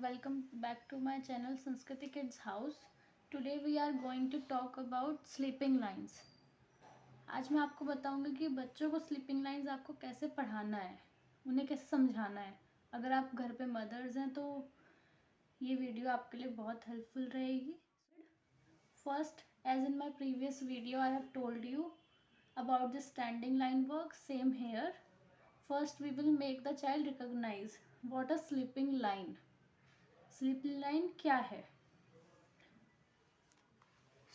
welcome back to my channel Sanskriti Kids House. Today we are going to talk about sleeping lines. आज मैं आपको बताऊंगी कि बच्चों को स्लीपिंग लाइंस आपको कैसे पढ़ाना है, उन्हें कैसे समझाना है. अगर आप घर पे मदर्स हैं तो ये वीडियो आपके लिए बहुत हेल्पफुल रहेगी. First, as in my previous video I have told you about the standing line work, same here. First we will make the child recognize what a sleeping line. Sleeping line क्या है?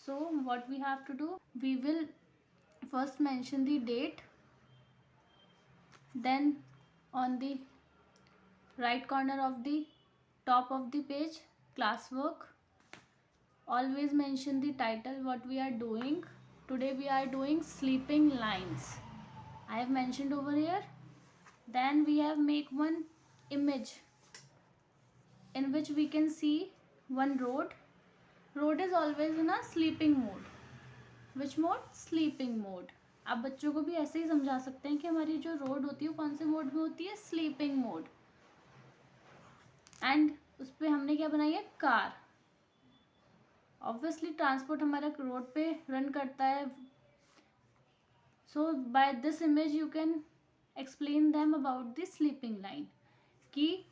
So what we have to do, we will first mention the date, then on the right corner of the top of the page, class work. Always mention the title, what we are doing. Today we are doing sleeping lines. I have mentioned over here. Then we have make one image in which we can see one road. Road is always in a sleeping mode. Which mode? Sleeping mode. आप बच्चों को भी ऐसे ही समझा सकते हैं कि हमारी जो रोड होती है वो कौन से मोड में होती है? Sleeping mode. एंड उस पर हमने क्या बनाई है? कार. ऑब्वियसली ट्रांसपोर्ट हमारा रोड पे रन करता है. So by this image you can explain them about the sleeping line, कि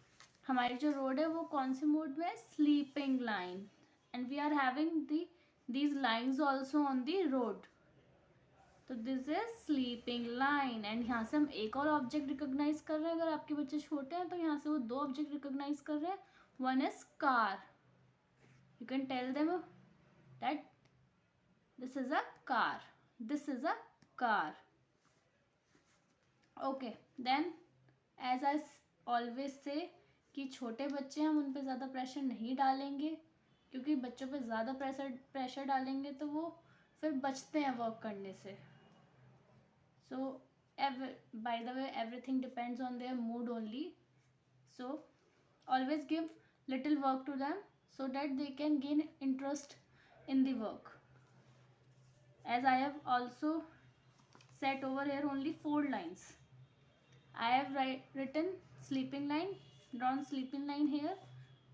हमारी जो रोड है वो कौन से मोड में है? Sleeping line. And we are having these lines also on the road. तो this is sleeping line. And यहाँ से हम एक और ऑब्जेक्ट रिकॉग्नाइज कर रहे हैं. अगर आपके बच्चे छोटे हैं तो यहाँ से वो दो ऑब्जेक्ट रिकॉग्नाइज कर रहे हैं. One is car. You can tell them that this is a car, this is a car. Okay, then as I always say कि छोटे बच्चे हैं, हम उन पर ज़्यादा प्रेशर नहीं डालेंगे, क्योंकि बच्चों पे ज़्यादा प्रेशर डालेंगे तो वो फिर बचते हैं वर्क करने से. So by the way everything depends on their mood only. So always give little work to them so that they can gain interest in the work. As I have also set over here only 4 lines. I have written sleeping line, drawn sleeping line here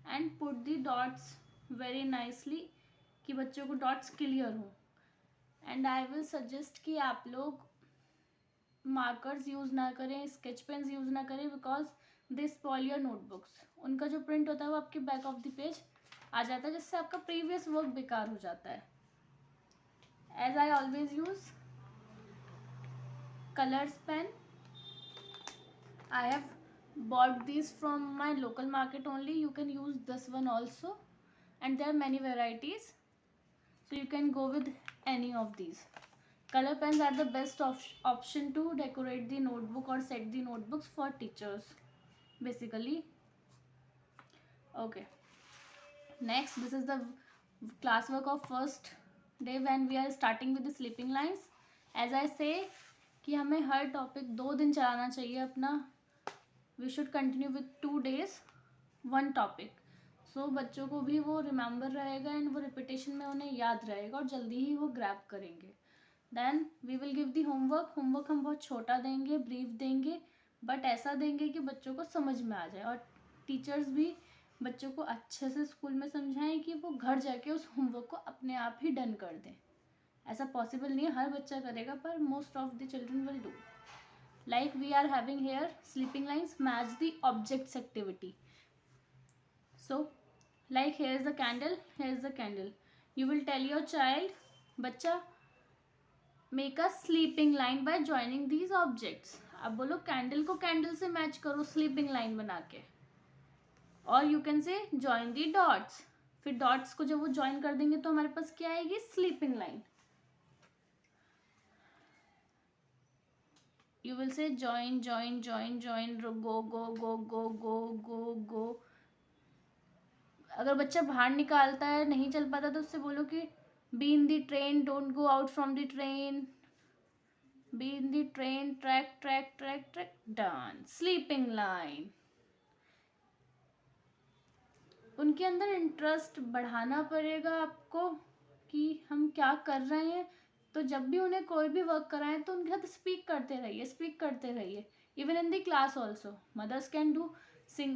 and put the dots very nicely कि बच्चों को dots clear हो. And I will suggest कि आप लोग markers use ना करें, sketch pens use ना करें, because they spoil your notebooks. उनका जो प्रिंट होता है वो आपके बैक ऑफ द पेज आ जाता है, जिससे आपका प्रीवियस वर्क बेकार हो जाता है. As I always use colours pen. I have bought these from my local market only. You can use this one also, and there are many varieties, so you can go with any of these. Color pens are the best option to decorate the notebook or set the notebooks for teachers basically. Okay, next, this is the classwork of first day when we are starting with the sleeping lines. As I say कि हमें हर topic 2 दिन चलाना चाहिए अपना. We should continue with 2 days 1 topic. So बच्चों को भी वो रिमेंबर रहेगा एंड वो रिपीटेशन में उन्हें याद रहेगा और जल्दी ही वो ग्रैब करेंगे. Then we will give the homework. Homework हम बहुत छोटा देंगे, ब्रीफ देंगे, बट ऐसा देंगे कि बच्चों को समझ में आ जाए. और टीचर्स भी बच्चों को अच्छे से स्कूल में समझाएं कि वो घर जाके उस होमवर्क को अपने आप ही डन कर दें. ऐसा पॉसिबल नहीं है हर बच्चा करेगा, पर most of the children will do. Like we are having here sleeping lines match the objects activity. So like here is the candle, here is the candle. You will tell your child, बच्चा make a sleeping line by joining these objects. अब बोलो candle को candle से match करो sleeping line बना के. और you can say join the dots. फिर डॉट्स को जब वो ज्वाइन कर देंगे तो हमारे पास क्या आएगी? Sleeping line. You will say join, join, join, join, go, go, go, go, go, go, go. अगर बच्चा बाहर निकालता है, नहीं चल पाता, तो उससे बोलो कि be in the train, don't go out from the train. Be in the train, track, track, track, track. Done. Sleeping line. उनके अंदर इंटरेस्ट बढ़ाना पड़ेगा आपको कि हम क्या कर रहे हैं. तो जब भी उन्हें कोई भी वर्क कराएं तो उनके साथ स्पीक करते रहिए, स्पीक करते रहिए. Even in the class also mothers can do.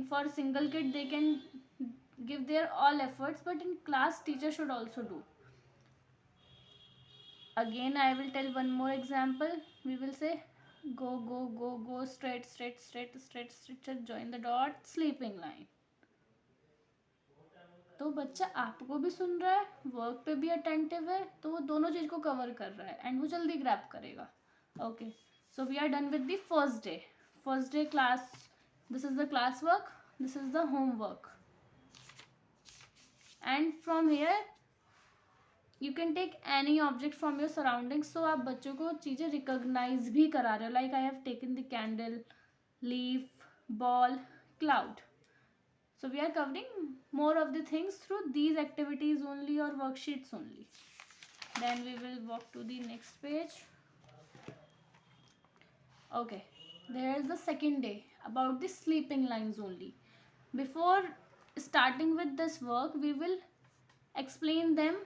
For single kid they can give their all efforts, but in class teacher should also do. Again I will tell one more example. We will say go go go go, straight straight straight straight straight, join the dot, sleeping line. तो बच्चा आपको भी सुन रहा है, work पे भी attentive है, तो वो दोनों चीज को कवर कर रहा है एंड वो जल्दी ग्रैब करेगा. Okay, so we are done with the first day class. This is the class work, this is the homework, and from here you can take any object from your surroundings. So आप बच्चों को चीज़ें recognise भी करा रहे हो. Like I have taken the candle, leaf, ball, cloud. So we are covering more of the things through these activities only or worksheets only. Then we will walk to the next page. Okay, there is the second day about the sleeping lines only. Before starting with this work, we will explain them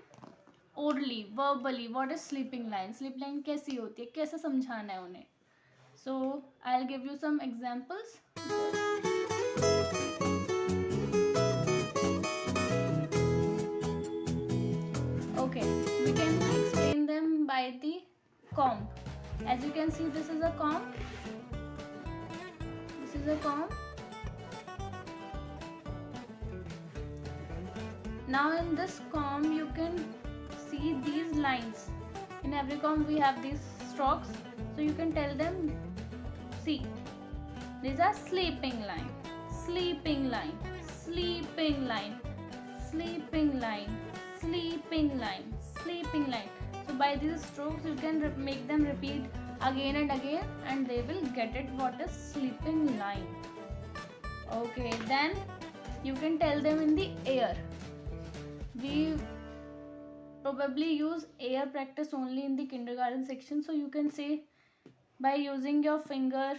orally, verbally. What is sleeping line? Sleep line कैसी होती है, कैसे समझाना है उन्हें. So I'll give you some examples. Okay, we can explain them by the comb. As you can see, this is a comb. This is a comb. Now in this comb you can see these lines. In every comb we have these strokes. So you can tell them, see, these are sleeping line, sleeping line, sleeping line, sleeping line, sleeping line, sleeping line. So by these strokes you can make them repeat again and again, and they will get it what is sleeping line. Okay, then you can tell them in the air. We probably use air practice only in the kindergarten section, so you can say by using your finger,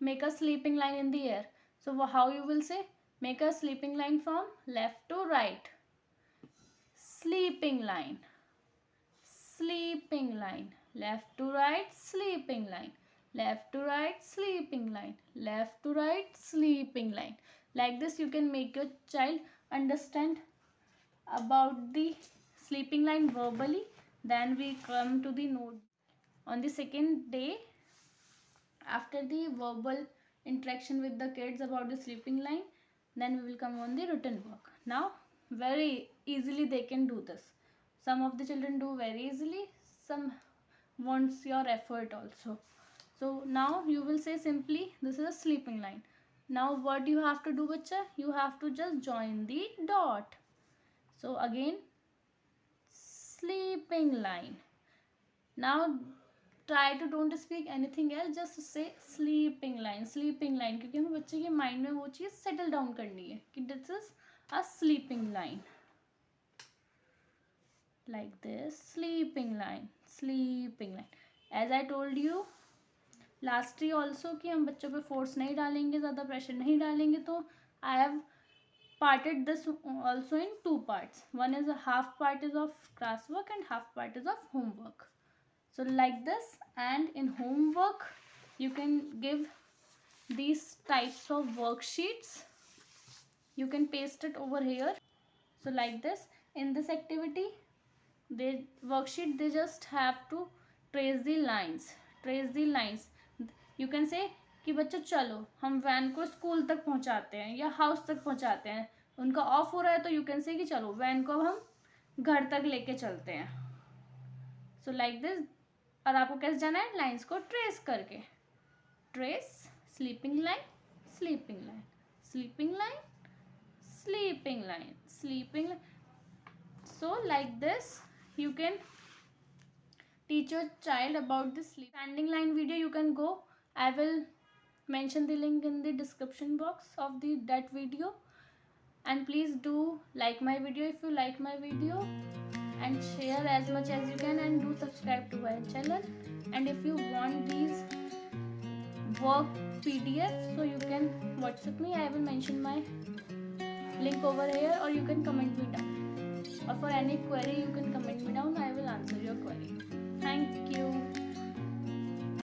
make a sleeping line in the air. So how you will say, make a sleeping line from left to right, sleeping line, sleeping line, left to right, sleeping line, left to right, sleeping line, left to right, sleeping line. Like this you can make your child understand about the sleeping line verbally. Then we come to the note. On the second day, after the verbal interaction with the kids about the sleeping line, then we will come on the written work. Now very easily they can do this. Some of the children do very easily, some wants your effort also. So now you will say simply, this is a sleeping line. Now what you have to do, bacha? You have to just join the dot. So again, sleeping line. Now try to don't speak anything else, just say sleeping line, sleeping line, क्योंकि हमें बच्चे के mind में वो चीज़ settle down करनी है कि this is a sleeping line. Like this, sleeping line, sleeping line. As I told you last year also कि हम बच्चों पे फोर्स नहीं डालेंगे, ज़्यादा प्रेशर नहीं डालेंगे. तो I have parted this also in two parts. One is a half part is of classwork and half part is of homework. So like this, and in homework you can give these types of worksheets. You can paste it over here. So like this, in this activity, they worksheet, they just have to trace the lines, trace the lines. You can say कि बच्चों चलो हम van को school तक पहुंचाते हैं या house तक पहुंचाते हैं. उनका ऑफ हो रहा है तो यू कैन से कि चलो वैन को हम घर तक लेके चलते हैं. So like this. और आपको कैसे जाना है, लाइंस को ट्रेस करके. Trace, sleeping line, sleeping line, sleeping line, sleeping line, sleeping line. So like this you can teach your child about this standing line video. You can go, I will mention the link in the description box of that video, and please do like my video if you like my video, and share as much as you can, and do subscribe to my channel. And if you want these work PDF, so you can WhatsApp me. I will mention my link over here, or you can comment me down. Or for any query you can comment me down. I will answer your query. Thank you.